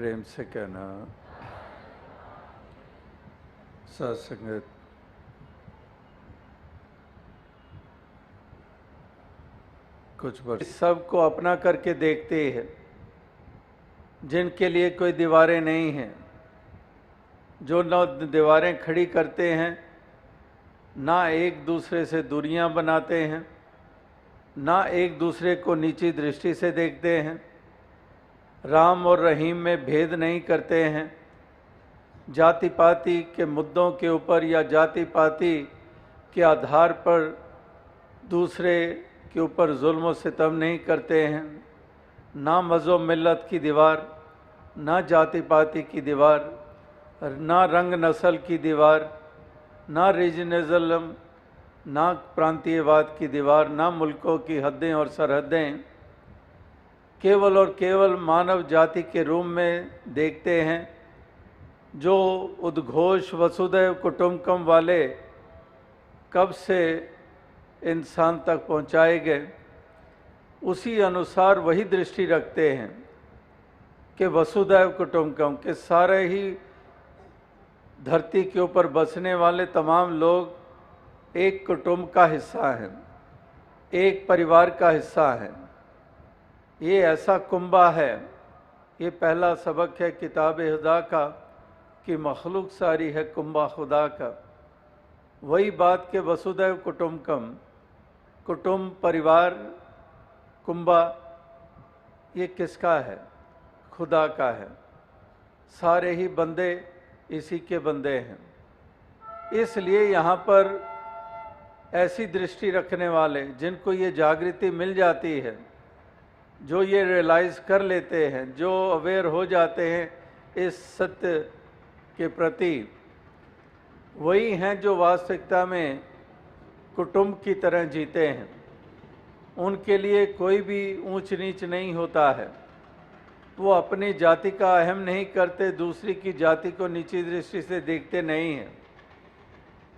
प्रेम से कहना सत्संगत कुछ वर्ष सबको अपना करके देखते हैं, जिनके लिए कोई दीवारें नहीं हैं, जो न दीवारें खड़ी करते हैं, ना एक दूसरे से दूरियां बनाते हैं, ना एक दूसरे को नीची दृष्टि से देखते हैं, राम और रहीम में भेद नहीं करते हैं, जाति पाति के मुद्दों के ऊपर या जाति पाति के आधार पर दूसरे के ऊपर जुल्म और सितम नहीं करते हैं, ना मज़हब मिल्लत की दीवार, ना जाति पाति की दीवार, ना रंग नस्ल की दीवार, ना रीजनलिज्म, ना प्रांतीयवाद की दीवार, ना मुल्कों की हदें और सरहदें, केवल और केवल मानव जाति के रूप में देखते हैं, जो उद्घोष वसुधैव कुटुंबकम वाले कब से इंसान तक पहुँचाए गए, उसी अनुसार वही दृष्टि रखते हैं कि वसुधैव कुटुंबकम के सारे ही धरती के ऊपर बसने वाले तमाम लोग एक कुटुंब का हिस्सा हैं, एक परिवार का हिस्सा हैं। ये ऐसा कुंबा है, ये पहला सबक है किताब खुदा का कि मखलूक सारी है कुंबा खुदा का। वही बात के वसुधैव कुटुंबकम, कुटुंब परिवार कुंबा, ये किसका है? खुदा का है। सारे ही बंदे इसी के बंदे हैं। इसलिए यहाँ पर ऐसी दृष्टि रखने वाले, जिनको ये जागृति मिल जाती है, जो ये रियलाइज़ कर लेते हैं, जो अवेयर हो जाते हैं इस सत्य के प्रति, वही हैं जो वास्तविकता में कुटुंब की तरह जीते हैं। उनके लिए कोई भी ऊंच नीच नहीं होता है। वो अपनी जाति का अहम नहीं करते, दूसरी की जाति को नीची दृष्टि से देखते नहीं हैं।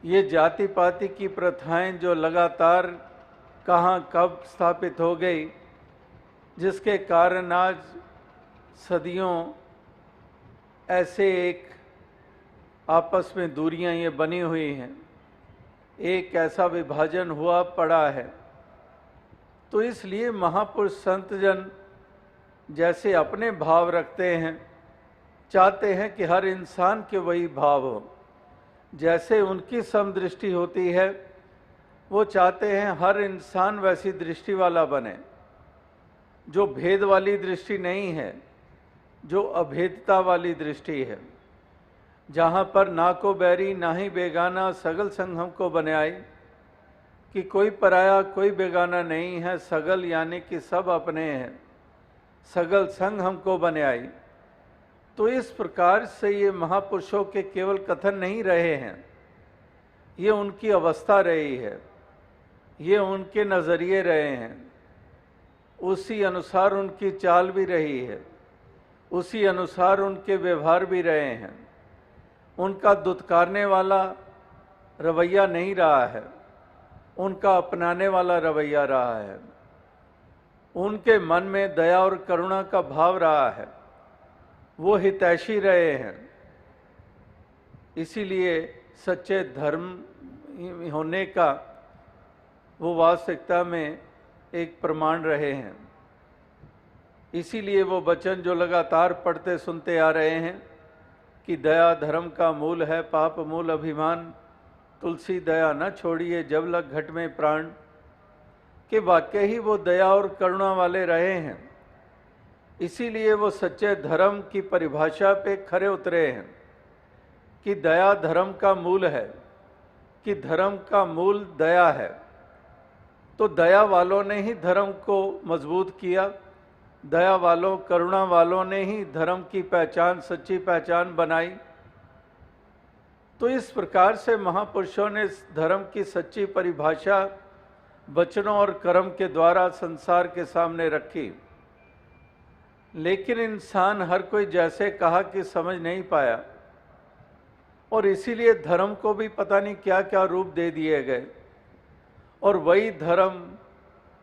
ये जाति पाति की प्रथाएं जो लगातार कहाँ कब स्थापित हो गई, जिसके कारण आज सदियों ऐसे एक आपस में दूरियां ये बनी हुई हैं, एक ऐसा विभाजन हुआ पड़ा है। तो इसलिए महापुरुष संत जन जैसे अपने भाव रखते हैं, चाहते हैं कि हर इंसान के वही भाव हो। जैसे उनकी समदृष्टि होती है, वो चाहते हैं हर इंसान वैसी दृष्टि वाला बने, जो भेद वाली दृष्टि नहीं है, जो अभेदता वाली दृष्टि है, जहाँ पर ना को बैरी ना ही बेगाना सगल संग हमको बनाई, कि कोई पराया कोई बेगाना नहीं है, सगल यानी कि सब अपने हैं, सगल संग हमको बनाई। तो इस प्रकार से ये महापुरुषों के केवल कथन नहीं रहे हैं, ये उनकी अवस्था रही है, ये उनके नज़रिए रहे हैं, उसी अनुसार उनकी चाल भी रही है, उसी अनुसार उनके व्यवहार भी रहे हैं। उनका दुत्कारने वाला रवैया नहीं रहा है, उनका अपनाने वाला रवैया रहा है। उनके मन में दया और करुणा का भाव रहा है, वो हितैषी रहे हैं। इसीलिए सच्चे धर्म होने का वो वास्तविकता में एक प्रमाण रहे हैं। इसीलिए वो वचन जो लगातार पढ़ते सुनते आ रहे हैं कि दया धर्म का मूल है, पाप मूल अभिमान, तुलसी दया न छोड़िए जब लग घट में प्राण, कि वाकई ही वो दया और करुणा वाले रहे हैं। इसीलिए वो सच्चे धर्म की परिभाषा पे खरे उतरे हैं कि दया धर्म का मूल है, कि धर्म का मूल दया है। तो दया वालों ने ही धर्म को मजबूत किया, दया वालों करुणा वालों ने ही धर्म की पहचान, सच्ची पहचान बनाई। तो इस प्रकार से महापुरुषों ने धर्म की सच्ची परिभाषा वचनों और कर्म के द्वारा संसार के सामने रखी। लेकिन इंसान हर कोई जैसे कहा कि समझ नहीं पाया, और इसीलिए धर्म को भी पता नहीं क्या क्या रूप दे दिए गए, और वही धर्म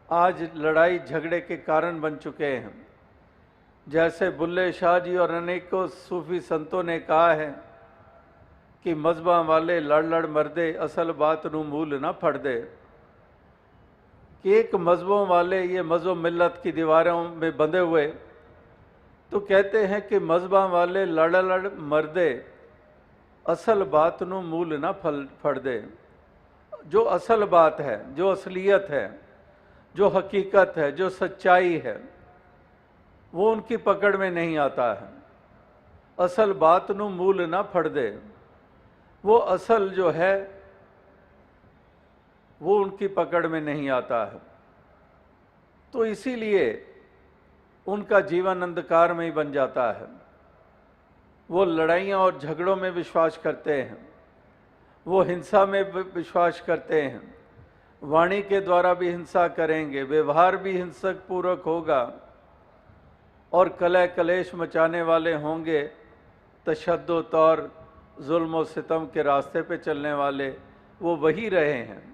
आज लड़ाई झगड़े के कारण बन चुके हैं। जैसे बुल्ले शाह जी और अनेकों सूफी संतों ने कहा है कि मजहबां वाले लड़ लड़ मरदे, असल बात नू मूल ना फड़ दे। कि एक मजहबों वाले ये मजहब मिल्लत की दीवारों में बंधे हुए, तो कहते हैं कि मजहबां वाले लड़ लड़ मरदे, असल बात नू मूल ना फड़ दे। जो असल बात है, जो असलियत है, जो हकीकत है, जो सच्चाई है, वो उनकी पकड़ में नहीं आता है। असल बात नू मूल ना फड़ दे, वो असल जो है वो उनकी पकड़ में नहीं आता है। तो इसीलिए उनका जीवन अंधकार में ही बन जाता है। वो लड़ाइयाँ और झगड़ों में विश्वास करते हैं, वो हिंसा में विश्वास करते हैं, वाणी के द्वारा भी हिंसा करेंगे, व्यवहार भी हिंसक पूर्वक होगा और कलह कलेश मचाने वाले होंगे। तशद्दुद और जुल्म और सितम के रास्ते पे चलने वाले वो वही रहे हैं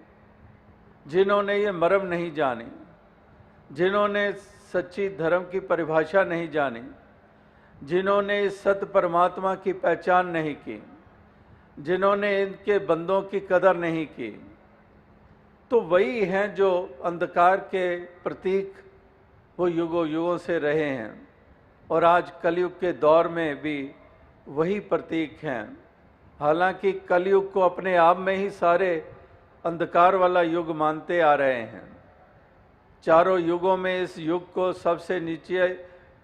जिन्होंने ये मरम नहीं जानी, जिन्होंने सच्ची धर्म की परिभाषा नहीं जानी, जिन्होंने इस सत्य परमात्मा की पहचान नहीं की, जिन्होंने इनके बंदों की कदर नहीं की। तो वही हैं जो अंधकार के प्रतीक वो युगों युगों से रहे हैं और आज कलयुग के दौर में भी वही प्रतीक हैं। हालांकि कलयुग को अपने आप में ही सारे अंधकार वाला युग मानते आ रहे हैं। चारों युगों में इस युग को सबसे नीचे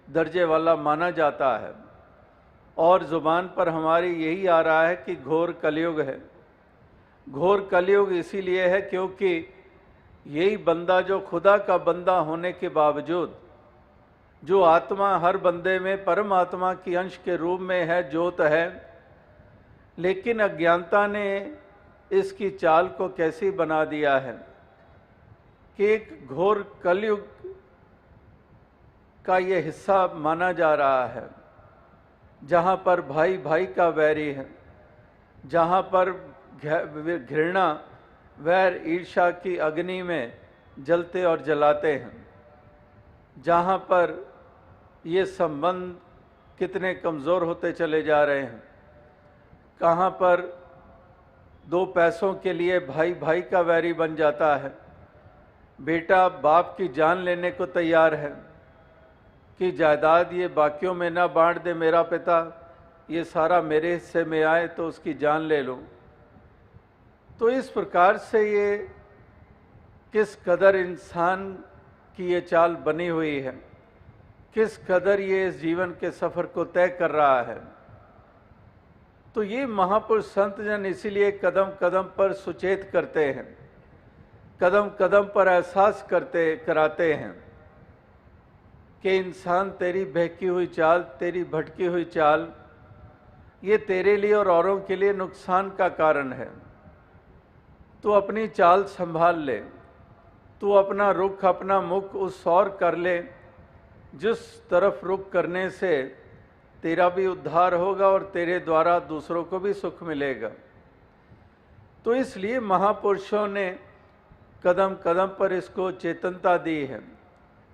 दर्जे वाला माना जाता है और जुबान पर हमारी यही आ रहा है कि घोर कलयुग है। घोर कलयुग इसीलिए है क्योंकि यही बंदा जो खुदा का बंदा होने के बावजूद, जो आत्मा हर बंदे में परमात्मा की अंश के रूप में है, ज्योत है, लेकिन अज्ञानता ने इसकी चाल को कैसी बना दिया है कि एक घोर कलयुग का ये हिस्सा माना जा रहा है, जहाँ पर भाई भाई का वैरी है, जहाँ पर घृणा वैर ईर्ष्या की अग्नि में जलते और जलाते हैं, जहाँ पर ये संबंध कितने कमज़ोर होते चले जा रहे हैं, कहाँ पर दो पैसों के लिए भाई भाई का वैरी बन जाता है। बेटा बाप की जान लेने को तैयार है कि जायदाद ये बाकियों में ना बांट दे मेरा पिता, ये सारा मेरे हिस्से में आए तो उसकी जान ले लूँ। तो इस प्रकार से ये किस कदर इंसान की ये चाल बनी हुई है, किस कदर ये इस जीवन के सफ़र को तय कर रहा है। तो ये महापुरुष संत जन इसीलिए कदम कदम पर सुचेत करते हैं, कदम कदम पर एहसास कराते हैं कि इंसान तेरी बहकी हुई चाल, तेरी भटकी हुई चाल, ये तेरे लिए और औरों के लिए नुकसान का कारण है। तू अपनी चाल संभाल ले, तू अपना रुख, अपना मुख उस और कर ले जिस तरफ रुख करने से तेरा भी उद्धार होगा और तेरे द्वारा दूसरों को भी सुख मिलेगा। तो इसलिए महापुरुषों ने कदम कदम पर इसको चेतनता दी है,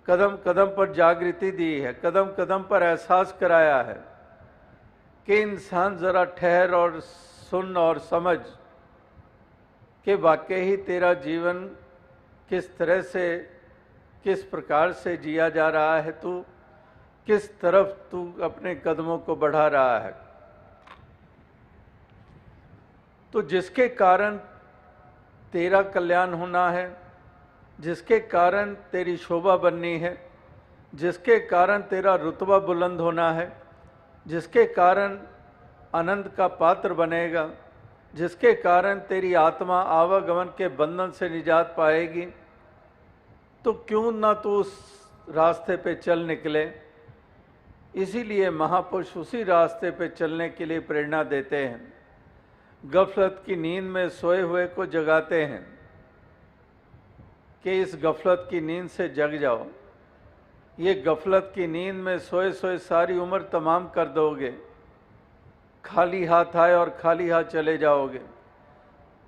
कदम कदम पर जागृति दी है, कदम कदम पर एहसास कराया है कि इंसान ज़रा ठहर और सुन और समझ कि वाकई ही तेरा जीवन किस तरह से, किस प्रकार से जिया जा रहा है, तू किस तरफ तू अपने कदमों को बढ़ा रहा है। तो जिसके कारण तेरा कल्याण होना है, जिसके कारण तेरी शोभा बननी है, जिसके कारण तेरा रुतबा बुलंद होना है, जिसके कारण आनंद का पात्र बनेगा, जिसके कारण तेरी आत्मा आवागमन के बंधन से निजात पाएगी, तो क्यों ना तू उस रास्ते पे चल निकले। इसीलिए महापुरुष उसी रास्ते पे चलने के लिए प्रेरणा देते हैं। गफलत की नींद में सोए हुए को जगाते हैं कि इस गफलत की नींद से जग जाओ। ये गफलत की नींद में सोए सोए सारी उम्र तमाम कर दोगे, खाली हाथ आए और खाली हाथ चले जाओगे,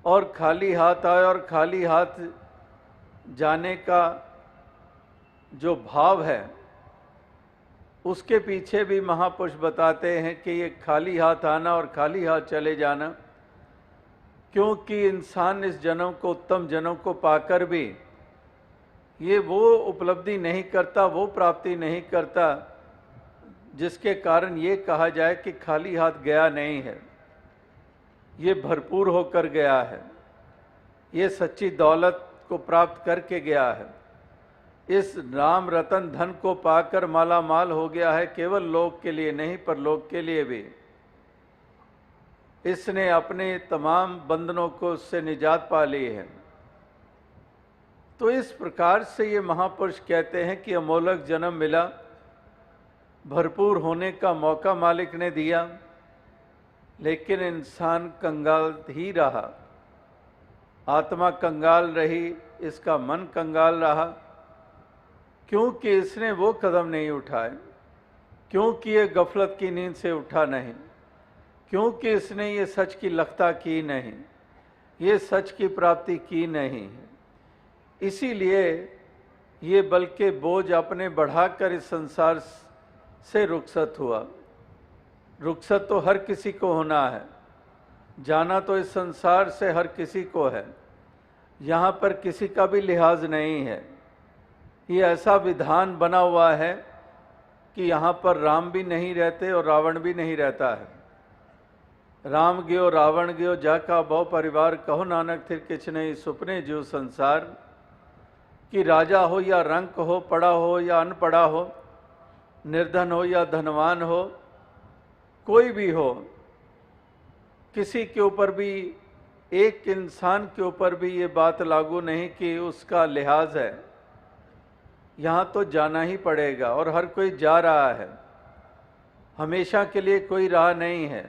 और खाली हाथ आए और खाली हाथ जाने का जो भाव है उसके पीछे भी महापुरुष बताते हैं कि ये खाली हाथ आना और खाली हाथ चले जाना, क्योंकि इंसान इस जन्म को, उत्तम जन्म को पाकर भी ये वो उपलब्धि नहीं करता, वो प्राप्ति नहीं करता जिसके कारण ये कहा जाए कि खाली हाथ गया नहीं है, ये भरपूर होकर गया है, ये सच्ची दौलत को प्राप्त करके गया है, इस राम रतन धन को पाकर माला माल हो गया है, केवल लोक के लिए नहीं पर लोक के लिए भी। इसने अपने तमाम बंधनों को उससे निजात पा ली है। तो इस प्रकार से ये महापुरुष कहते हैं कि अमोलक जन्म मिला, भरपूर होने का मौका मालिक ने दिया, लेकिन इंसान कंगाल ही रहा, आत्मा कंगाल रही, इसका मन कंगाल रहा, क्योंकि इसने वो कदम नहीं उठाए, क्योंकि ये गफलत की नींद से उठा नहीं, क्योंकि इसने ये सच की लख्ता की नहीं, ये सच की प्राप्ति की नहीं है। इसीलिए ये बल्कि बोझ अपने बढ़ाकर इस संसार से रुखसत हुआ। रुखसत तो हर किसी को होना है, जाना तो इस संसार से हर किसी को है, यहाँ पर किसी का भी लिहाज नहीं है। ये ऐसा विधान बना हुआ है कि यहाँ पर राम भी नहीं रहते और रावण भी नहीं रहता है। राम गयो रावण गयो जाका बहु परिवार, कहो नानक थिर किछ नहीं सुपने जो संसार। कि राजा हो या रंक हो, पढ़ा हो या अनपढ़ा हो, निर्धन हो या धनवान हो, कोई भी हो, किसी के ऊपर भी, एक इंसान के ऊपर भी ये बात लागू नहीं कि उसका लिहाज है। यहाँ तो जाना ही पड़ेगा और हर कोई जा रहा है, हमेशा के लिए कोई राह नहीं है।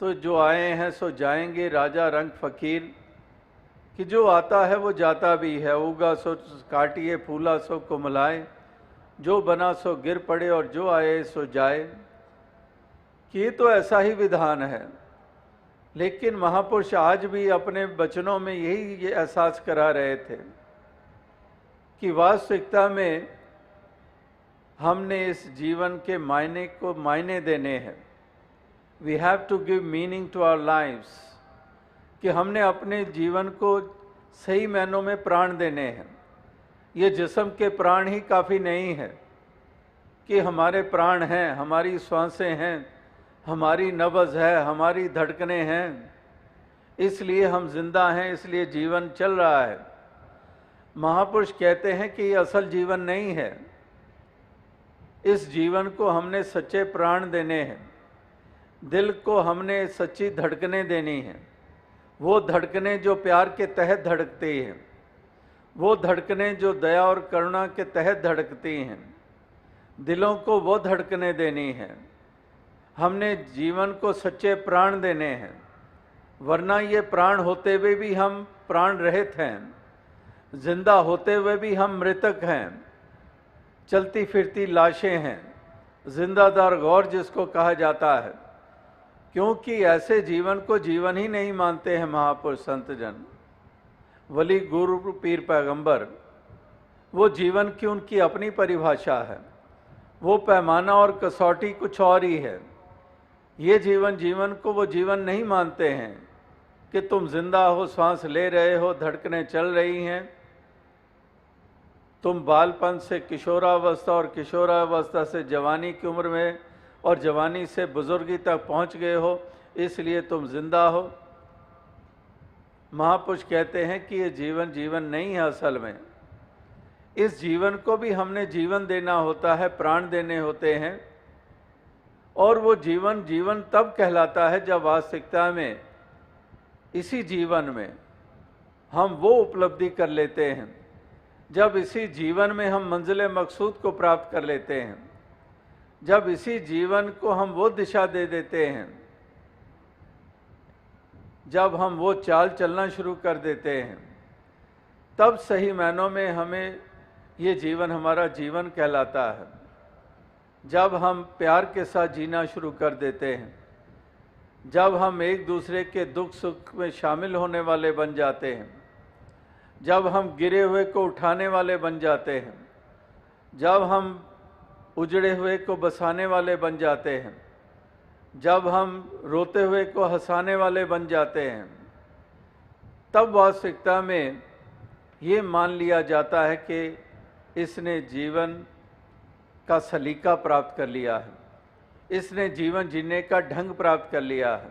तो जो आए हैं सो जाएंगे, राजा रंग फकीर, कि जो आता है वो जाता भी है। उगा सो काटिए, फूला सो कुमलाए, जो बना सो गिर पड़े और जो आए सो जाए। कि ये तो ऐसा ही विधान है, लेकिन महापुरुष आज भी अपने वचनों में यही ये एहसास करा रहे थे कि वास्तविकता में हमने इस जीवन के मायने को मायने देने हैं। We have to give meaning to our lives, कि हमने अपने जीवन को सही मायनों में प्राण देने हैं। ये जिस्म के प्राण ही काफ़ी नहीं है कि हमारे प्राण हैं, हमारी श्वासें हैं, हमारी नब्ज़ है, हमारी धड़कनें हैं, इसलिए हम जिंदा हैं, इसलिए जीवन चल रहा है। महापुरुष कहते हैं कि ये असल जीवन नहीं है। इस जीवन को हमने सच्चे प्राण देने हैं, दिल को हमने सच्ची धड़कनें देनी हैं। वो धड़कनें जो प्यार के तहत धड़कती हैं, वो धड़कनें जो दया और करुणा के तहत धड़कती हैं, दिलों को वो धड़कनें देनी हैं। हमने जीवन को सच्चे प्राण देने हैं, वरना ये प्राण होते हुए भी हम प्राण रहित हैं, जिंदा होते हुए भी हम मृतक हैं, चलती फिरती लाशें हैं, जिंदादार गौर जिसको कहा जाता है। क्योंकि ऐसे जीवन को जीवन ही नहीं मानते हैं महापुरुष संतजन, वली गुरु पीर पैगंबर। वो जीवन की उनकी अपनी परिभाषा है, वो पैमाना और कसौटी कुछ और ही है। ये जीवन को वो जीवन नहीं मानते हैं कि तुम जिंदा हो, सांस ले रहे हो, धड़कनें चल रही हैं, तुम बालपन से किशोरावस्था और किशोरावस्था से जवानी की उम्र में और जवानी से बुजुर्गी तक पहुंच गए हो, इसलिए तुम जिंदा हो। महापुरुष कहते हैं कि ये जीवन नहीं है असल में। इस जीवन को भी हमने जीवन देना होता है, प्राण देने होते हैं, और वो जीवन तब कहलाता है जब वास्तविकता में इसी जीवन में हम वो उपलब्धि कर लेते हैं, जब इसी जीवन में हम मंजिल मकसूद को प्राप्त कर लेते हैं, जब इसी जीवन को हम वो दिशा दे देते हैं, जब हम वो चाल चलना शुरू कर देते हैं, तब सही मायनों में हमें ये जीवन हमारा जीवन कहलाता है। जब हम प्यार के साथ जीना शुरू कर देते हैं, जब हम एक दूसरे के दुख सुख में शामिल होने वाले बन जाते हैं, जब हम गिरे हुए को उठाने वाले बन जाते हैं, जब हम उजड़े हुए को बसाने वाले बन जाते हैं, जब हम रोते हुए को हंसाने वाले बन जाते हैं, तब वास्तविकता में ये मान लिया जाता है कि इसने जीवन का सलीका प्राप्त कर लिया है, इसने जीवन जीने का ढंग प्राप्त कर लिया है,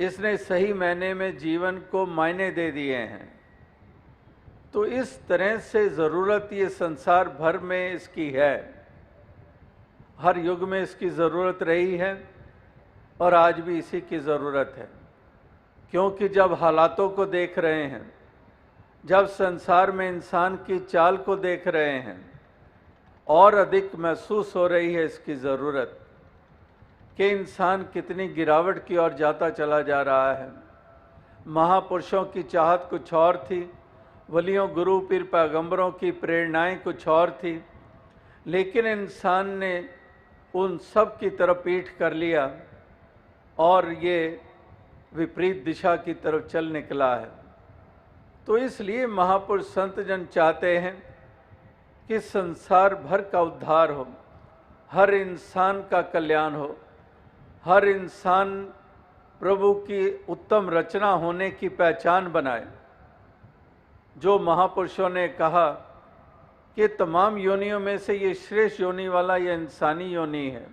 इसने सही मायने में जीवन को मायने दे दिए हैं। तो इस तरह से ज़रूरत ये संसार भर में इसकी है, हर युग में इसकी ज़रूरत रही है और आज भी इसी की ज़रूरत है। क्योंकि जब हालातों को देख रहे हैं, जब संसार में इंसान की चाल को देख रहे हैं, और अधिक महसूस हो रही है इसकी ज़रूरत कि इंसान कितनी गिरावट की ओर जाता चला जा रहा है। महापुरुषों की चाहत कुछ और थी, वलियों गुरु पीर पैगंबरों की प्रेरणाएं कुछ और थी, लेकिन इंसान ने उन सब की तरफ पीठ कर लिया और ये विपरीत दिशा की तरफ चल निकला है। तो इसलिए महापुरुष संत जन चाहते हैं कि संसार भर का उद्धार हो, हर इंसान का कल्याण हो, हर इंसान प्रभु की उत्तम रचना होने की पहचान बनाए। जो महापुरुषों ने कहा कि तमाम योनियों में से ये श्रेष्ठ योनि वाला ये इंसानी योनि है,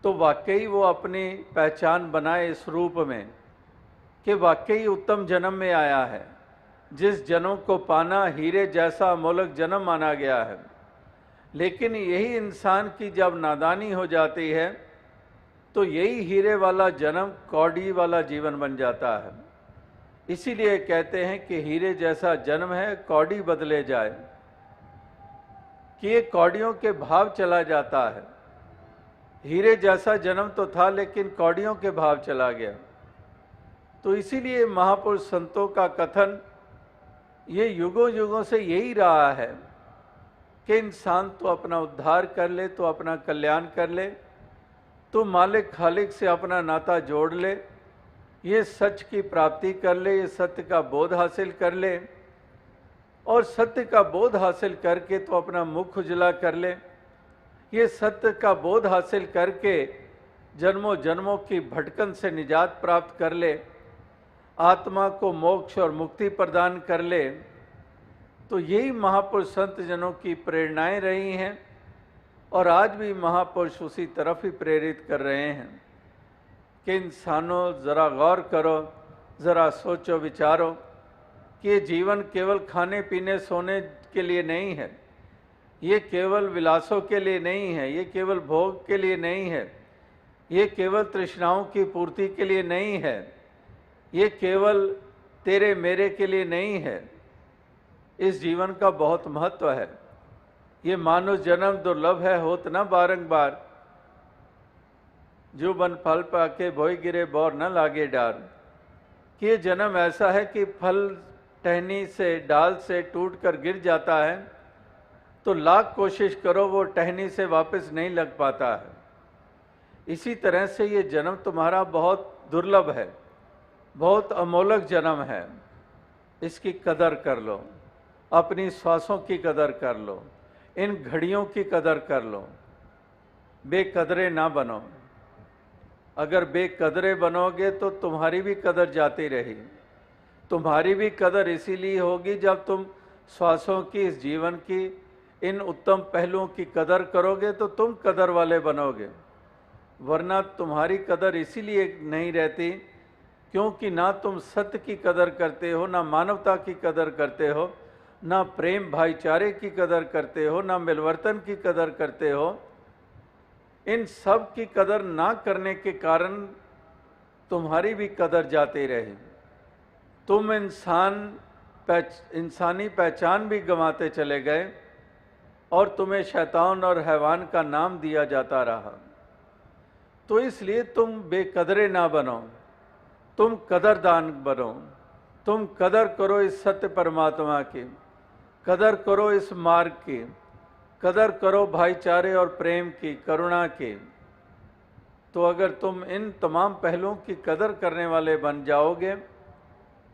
तो वाकई वो अपनी पहचान बनाए इस रूप में कि वाकई उत्तम जन्म में आया है। जिस जन्म को पाना हीरे जैसा अमोलक जन्म माना गया है, लेकिन यही इंसान की जब नादानी हो जाती है तो यही हीरे वाला जन्म कौड़ी वाला जीवन बन जाता है। इसीलिए कहते हैं कि हीरे जैसा जन्म है कौड़ी बदले जाए, कि ये कौड़ियों के भाव चला जाता है। हीरे जैसा जन्म तो था लेकिन कौड़ियों के भाव चला गया। तो इसीलिए महापुरुष संतों का कथन ये युगों युगों से यही रहा है कि इंसान तो अपना उद्धार कर ले, तो अपना कल्याण कर ले, तो मालिक खालिक से अपना नाता जोड़ ले, ये सच की प्राप्ति कर ले, ये सत्य का बोध हासिल कर ले, और सत्य का बोध हासिल करके तो अपना मुख उजला कर ले। ये सत्य का बोध हासिल करके जन्मों जन्मों की भटकन से निजात प्राप्त कर ले, आत्मा को मोक्ष और मुक्ति प्रदान कर ले। तो यही महापुरुष संत जनों की प्रेरणाएं रही हैं और आज भी महापुरुष उसी तरफ ही प्रेरित कर रहे हैं कि इंसानों ज़रा गौर करो, ज़रा सोचो विचारो कि ये जीवन केवल खाने पीने सोने के लिए नहीं है, ये केवल विलासों के लिए नहीं है, ये केवल भोग के लिए नहीं है, ये केवल तृष्णाओं की पूर्ति के लिए नहीं है, ये केवल तेरे मेरे के लिए नहीं है। इस जीवन का बहुत महत्व है। ये मानुष जन्म दुर्लभ है, होत न बारंबार, जो बन फल पाके भोई गिरे बौर न लागे डार। कि ये जन्म ऐसा है कि फल टहनी से डाल से टूट कर गिर जाता है तो लाख कोशिश करो वो टहनी से वापस नहीं लग पाता है। इसी तरह से ये जन्म तुम्हारा बहुत दुर्लभ है, बहुत अमोलक जन्म है। इसकी कदर कर लो, अपनी श्वासों की कदर कर लो, इन घड़ियों की कदर कर लो, बेकदरे ना बनो। अगर बेकदरे बनोगे तो तुम्हारी भी कदर जाती रही। तुम्हारी भी कदर इसीलिए होगी जब तुम श्वासों की, इस जीवन की, इन उत्तम पहलुओं की कदर करोगे तो तुम कदर वाले बनोगे। वरना तुम्हारी कदर इसीलिए नहीं रहती क्योंकि ना तुम सत्य की कदर करते हो, ना मानवता की कदर करते हो, ना प्रेम भाईचारे की कदर करते हो, ना मिलवर्तन की कदर करते हो। इन सब की कदर ना करने के कारण तुम्हारी भी कदर जाती रही। तुम इंसानी पहचान भी गंवाते चले गए और तुम्हें शैतान और हैवान का नाम दिया जाता रहा। तो इसलिए तुम बेकदरे ना बनो, तुम कदरदान बनो। तुम कदर करो इस सत्य परमात्मा की, कदर करो इस मार्ग की, कदर करो भाईचारे और प्रेम की, करुणा की। तो अगर तुम इन तमाम पहलुओं की कदर करने वाले बन जाओगे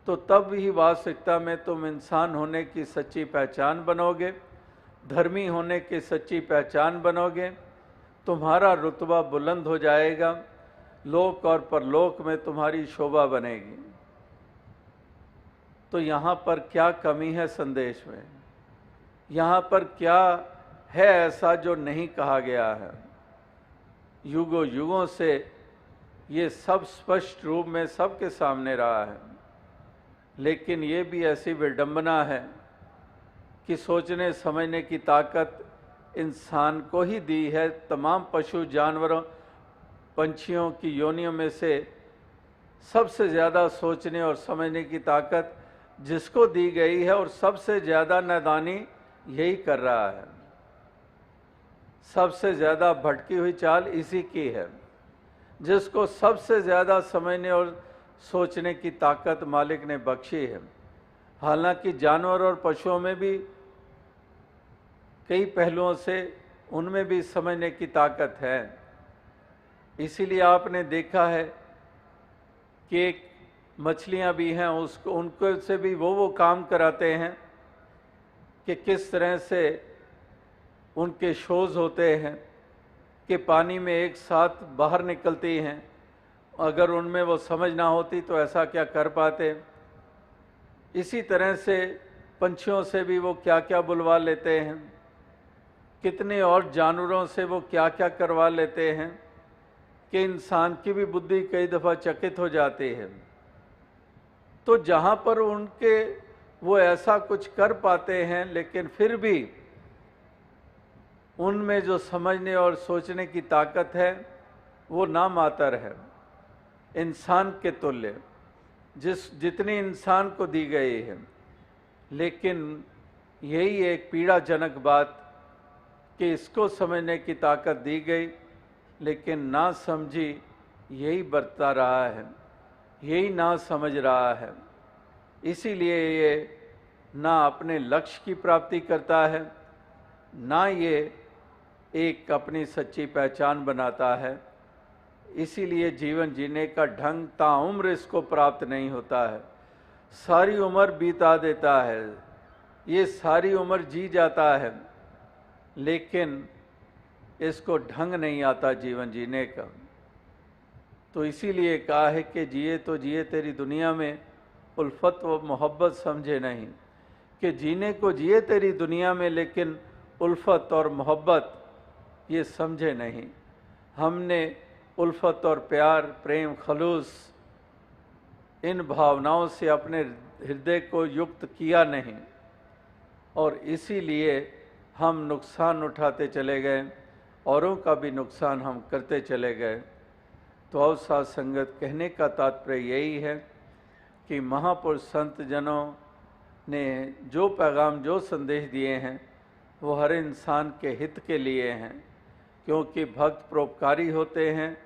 तो तब ही वास्तविकता में तुम इंसान होने की सच्ची पहचान बनोगे, धर्मी होने की सच्ची पहचान बनोगे, तुम्हारा रुतबा बुलंद हो जाएगा, लोक और परलोक में तुम्हारी शोभा बनेगी। तो यहाँ पर क्या कमी है संदेश में? यहाँ पर क्या है ऐसा जो नहीं कहा गया है? युगों युगों से ये सब स्पष्ट रूप में सबके सामने रहा है, लेकिन ये भी ऐसी विडंबना है कि सोचने समझने की ताकत इंसान को ही दी है। तमाम पशु जानवरों पंछियों की योनियों में से सबसे ज़्यादा सोचने और समझने की ताकत जिसको दी गई है, और सबसे ज़्यादा नादानी यही कर रहा है। सबसे ज़्यादा भटकी हुई चाल इसी की है, जिसको सबसे ज़्यादा समझने और सोचने की ताकत मालिक ने बख्शी है। हालांकि जानवर और पशुओं में भी कई पहलुओं से उनमें भी समझने की ताकत है। इसीलिए आपने देखा है कि एक मछलियां भी हैं, उसको उनको से भी वो काम कराते हैं कि किस तरह से उनके शोज होते हैं कि पानी में एक साथ बाहर निकलती हैं। अगर उनमें वो समझ ना होती तो ऐसा क्या कर पाते। इसी तरह से पंछियों से भी वो क्या क्या बुलवा लेते हैं, कितने और जानवरों से वो क्या क्या करवा लेते हैं कि इंसान की भी बुद्धि कई दफ़ा चकित हो जाती है। तो जहाँ पर उनके वो ऐसा कुछ कर पाते हैं, लेकिन फिर भी उनमें जो समझने और सोचने की ताकत है वो नामातर है, इंसान के तुल्य जितनी इंसान को दी गई है। लेकिन यही एक पीड़ाजनक बात कि इसको समझने की ताकत दी गई, लेकिन ना समझी यही बरता रहा है, यही ना समझ रहा है। इसीलिए ये ना अपने लक्ष्य की प्राप्ति करता है, ना ये एक अपनी सच्ची पहचान बनाता है। इसीलिए जीवन जीने का ढंग ताउम्र इसको प्राप्त नहीं होता है। सारी उम्र बीता देता है, ये सारी उम्र जी जाता है, लेकिन इसको ढंग नहीं आता जीवन जीने का। तो इसीलिए कहा है कि जिए तो जिए तेरी दुनिया में, उल्फत व मोहब्बत समझे नहीं। कि जीने को जिए तेरी दुनिया में, लेकिन उल्फत और मोहब्बत ये समझे नहीं। हमने उल्फत और प्यार, प्रेम, खलूस, इन भावनाओं से अपने हृदय को युक्त किया नहीं, और इसीलिए हम नुकसान उठाते चले गए, औरों का भी नुकसान हम करते चले गए। तो अवसाद संगत कहने का तात्पर्य यही है कि महापुरुष संत जनों ने जो पैगाम, जो संदेश दिए हैं, वो हर इंसान के हित के लिए हैं। क्योंकि भक्त परोपकारी होते हैं,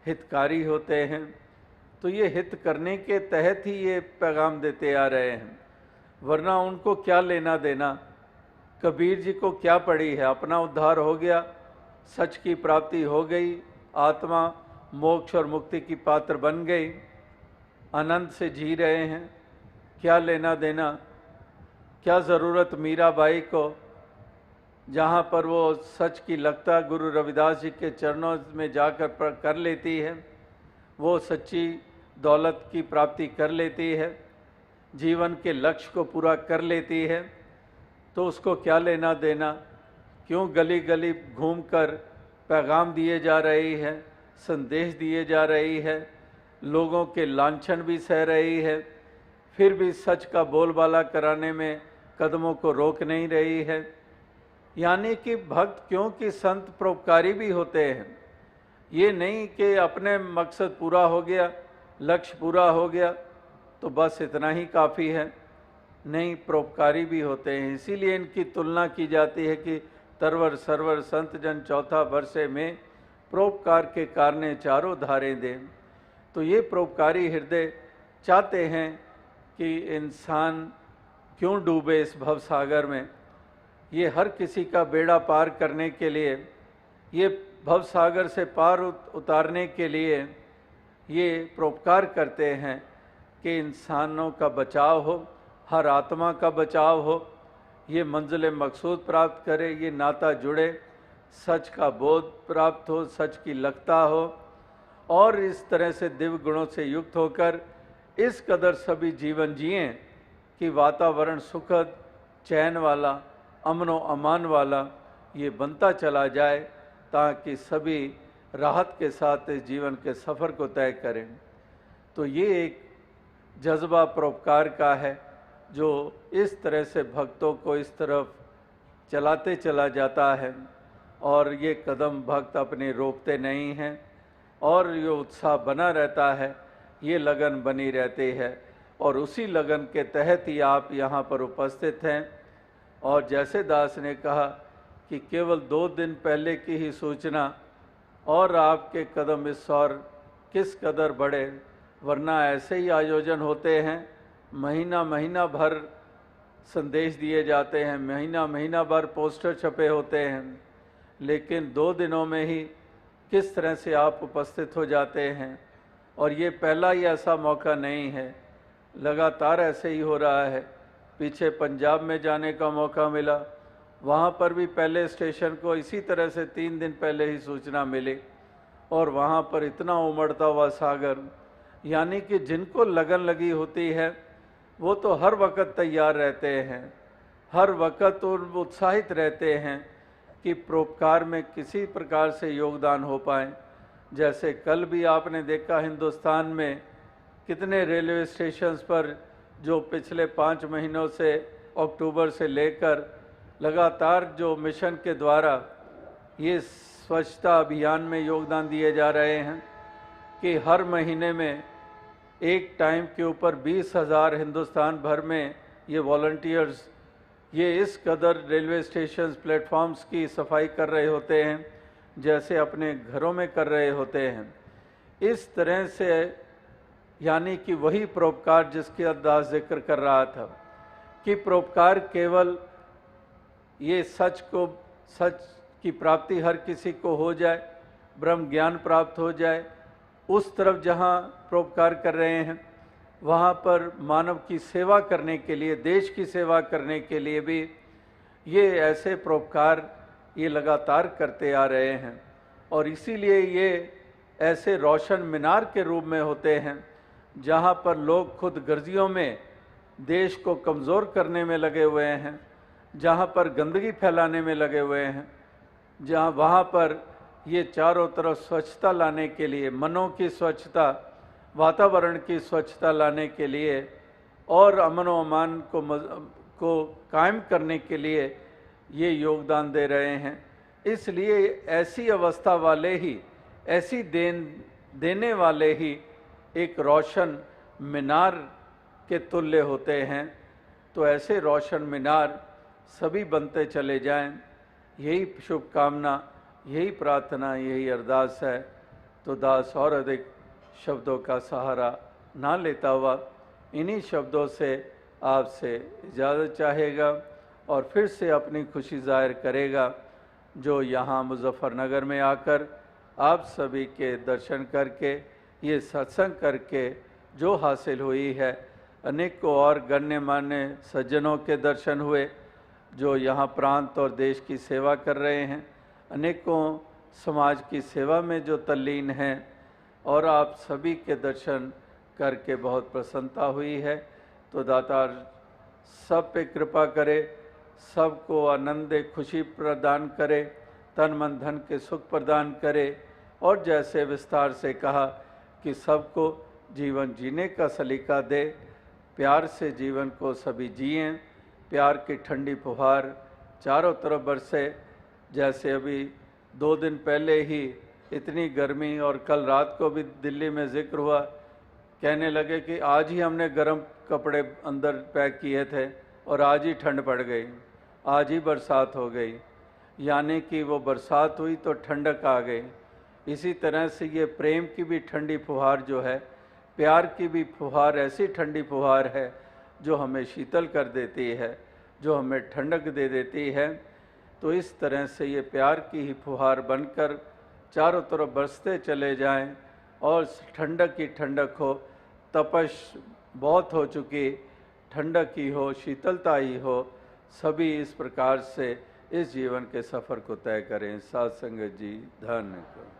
हितकारी होते हैं, तो ये हित करने के तहत ही ये पैगाम देते आ रहे हैं। वरना उनको क्या लेना देना। कबीर जी को क्या पड़ी है, अपना उद्धार हो गया, सच की प्राप्ति हो गई, आत्मा मोक्ष और मुक्ति की पात्र बन गई, आनंद से जी रहे हैं, क्या लेना देना। क्या ज़रूरत मीराबाई को, जहाँ पर वो सच की लगता गुरु रविदास जी के चरणों में जाकर कर लेती है, वो सच्ची दौलत की प्राप्ति कर लेती है, जीवन के लक्ष्य को पूरा कर लेती है, तो उसको क्या लेना देना। क्यों गली गली घूमकर पैगाम दिए जा रही है, संदेश दिए जा रही है, लोगों के लांछन भी सह रही है, फिर भी सच का बोलबाला कराने में कदमों को रोक नहीं रही है। यानी कि भक्त, क्योंकि संत परोपकारी भी होते हैं, ये नहीं कि अपने मकसद पूरा हो गया, लक्ष्य पूरा हो गया तो बस इतना ही काफ़ी है। नहीं, परोपकारी भी होते हैं। इसीलिए इनकी तुलना की जाती है कि तरवर सरवर संत जन चौथा वर्षे में परोपकार के कारणे चारों धारें दें। तो ये परोपकारी हृदय चाहते हैं कि इंसान क्यों डूबे इस भवसागर में। ये हर किसी का बेड़ा पार करने के लिए, ये भवसागर से पार उतारने के लिए ये परोपकार करते हैं कि इंसानों का बचाव हो, हर आत्मा का बचाव हो। ये मंजिल मकसूद प्राप्त करे, ये नाता जुड़े, सच का बोध प्राप्त हो, सच की लगता हो और इस तरह से दिव्य गुणों से युक्त होकर इस कदर सभी जीवन जिएं कि वातावरण सुखद, चैन वाला, अमनो अमान वाला ये बनता चला जाए, ताकि सभी राहत के साथ इस जीवन के सफ़र को तय करें। तो ये एक जज्बा परोपकार का है जो इस तरह से भक्तों को इस तरफ चलाते चला जाता है और ये कदम भक्त अपने रोकते नहीं हैं और ये उत्साह बना रहता है, ये लगन बनी रहती है और उसी लगन के तहत ही आप यहाँ पर उपस्थित हैं। और जैसे दास ने कहा कि केवल 2 दिन पहले की ही सूचना और आपके कदम इस और किस कदर बढ़े, वरना ऐसे ही आयोजन होते हैं, महीना महीना भर संदेश दिए जाते हैं, महीना महीना भर पोस्टर छपे होते हैं, लेकिन 2 दिनों में ही किस तरह से आप उपस्थित हो जाते हैं। और ये पहला ही ऐसा मौका नहीं है, लगातार ऐसे ही हो रहा है। पीछे पंजाब में जाने का मौका मिला, वहाँ पर भी पहले स्टेशन को इसी तरह से 3 दिन पहले ही सूचना मिली और वहाँ पर इतना उमड़ता हुआ सागर, यानी कि जिनको लगन लगी होती है वो तो हर वक्त तैयार रहते हैं, हर वक्त उत्साहित रहते हैं कि परोपकार में किसी प्रकार से योगदान हो पाए। जैसे कल भी आपने देखा हिंदुस्तान में कितने रेलवे स्टेशंस पर जो पिछले 5 महीनों से अक्टूबर से लेकर लगातार जो मिशन के द्वारा ये स्वच्छता अभियान में योगदान दिए जा रहे हैं कि हर महीने में एक टाइम के ऊपर 20,000 हिंदुस्तान भर में ये वॉलंटियर्स ये इस कदर रेलवे स्टेशन प्लेटफॉर्म्स की सफाई कर रहे होते हैं जैसे अपने घरों में कर रहे होते हैं। इस तरह से यानी कि वही परोपकार जिसके दास जिक्र कर रहा था कि परोपकार केवल ये सच की प्राप्ति हर किसी को हो जाए, ब्रह्म ज्ञान प्राप्त हो जाए, उस तरफ जहाँ परोपकार कर रहे हैं वहाँ पर मानव की सेवा करने के लिए, देश की सेवा करने के लिए भी ये ऐसे परोपकार ये लगातार करते आ रहे हैं। और इसीलिए ये ऐसे रोशन मीनार के रूप में होते हैं जहाँ पर लोग खुद गर्जियों में देश को कमज़ोर करने में लगे हुए हैं, जहाँ पर गंदगी फैलाने में लगे हुए हैं, जहाँ वहाँ पर ये चारों तरफ स्वच्छता लाने के लिए, मनों की स्वच्छता, वातावरण की स्वच्छता लाने के लिए और अमन व अमान को कायम करने के लिए ये योगदान दे रहे हैं। इसलिए ऐसी अवस्था वाले ही, ऐसी देने वाले ही एक रोशन मीनार के तुल्य होते हैं। तो ऐसे रोशन मीनार सभी बनते चले जाएं, यही शुभकामना, यही प्रार्थना, यही अरदास है। तो दास और अधिक शब्दों का सहारा ना लेता हुआ इन्हीं शब्दों से आपसे इजाज़त चाहेगा और फिर से अपनी खुशी जाहिर करेगा जो यहाँ मुजफ्फरनगर में आकर आप सभी के दर्शन करके, ये सत्संग करके जो हासिल हुई है, अनेकों और गण्यमान्य सज्जनों के दर्शन हुए जो यहाँ प्रांत और देश की सेवा कर रहे हैं, अनेकों समाज की सेवा में जो तल्लीन हैं, और आप सभी के दर्शन करके बहुत प्रसन्नता हुई है। तो दातार सब पे कृपा करे, सबको आनंद खुशी प्रदान करे, तन मन धन के सुख प्रदान करे और जैसे विस्तार से कहा कि सबको जीवन जीने का सलीका दे, प्यार से जीवन को सभी जिएं, प्यार की ठंडी फुहार चारों तरफ बरसे। जैसे अभी 2 दिन पहले ही इतनी गर्मी और कल रात को भी दिल्ली में जिक्र हुआ, कहने लगे कि आज ही हमने गर्म कपड़े अंदर पैक किए थे और आज ही ठंड पड़ गई, आज ही बरसात हो गई, यानी कि वो बरसात हुई तो ठंडक आ गई। इसी तरह से ये प्रेम की भी ठंडी फुहार जो है, प्यार की भी फुहार ऐसी ठंडी फुहार है जो हमें शीतल कर देती है, जो हमें ठंडक दे देती है। तो इस तरह से ये प्यार की ही फुहार बनकर चारों तरफ बरसते चले जाएं और ठंडक की ठंडक हो, तपश बहुत हो चुकी, ठंडक ही हो, शीतलता ही हो, सभी इस प्रकार से इस जीवन के सफ़र को तय करें। साध संगत जी, धन्य को।